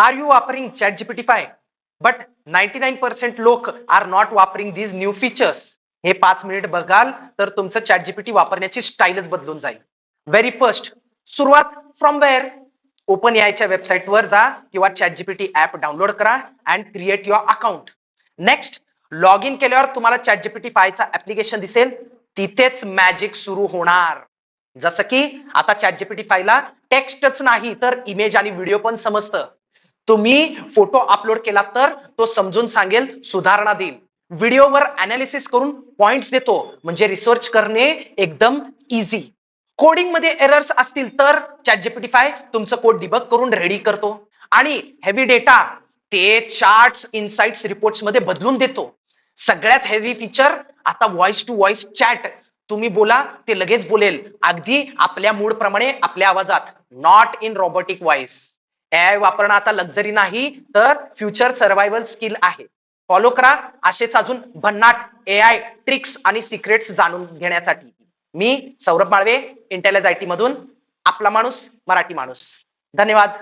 R you वापरिंग ChatGPT 5? But 99% लोक are not वापरिंग these न्यू फीचर्स. हे 5 मिनिट बघाल तर तुमचं ChatGPT वापरण्याची स्टाईलच बदलून जाईल. व्हेरी फर्स्ट, सुरुवात फ्रॉम वेअर? ओपन एआयच्या वेबसाईटवर जा किंवा ChatGPT ऍप डाउनलोड करा and create your account. Next, log in केल्यावर तुम्हाला ChatGPT 5 चा ऍप्लिकेशन दिसेल. तिथेच मॅजिक सुरू होणार. जसं की आता ChatGPT 5 ला टेक्स्टच नाही तर इमेज आणि व्हिडिओ पण समजतं. तुम्ही फोटो अपलोड केला तर तो समजून सांगेल, सुधारणा देईल. व्हिडिओवर अनालिसिस करून पॉइंट्स देतो, म्हणजे रिसर्च करणे एकदम इझी. कोडिंग मध्ये एरर्स असतील तर ChatGPT 5 तुमचं कोड डिबग करून रेडी करतो. आणि हेवी डेटा ते चार्ट्स, इनसाइट्स, रिपोर्ट्स मध्ये बदलून देतो. सगळ्यात हेवी फीचर आता व्हॉइस टू व्हॉइस चॅट. तुम्ही बोला ते लगेच बोलेल, अगदी आपल्या मूड प्रमाणे, आपल्या आवाजात. Not in robotic voice. AI वापरणं आता लक्झरी नाही तर फ्युचर सर्व्हायवल स्किल आहे. फॉलो करा असेच अजून भन्नाट एआय ट्रिक्स आणि सिक्रेट्स जाणून घेण्यासाठी. मी सौरभ माळवे, इंटेलिज IT मधून, आपला माणूस, मराठी माणूस. धन्यवाद.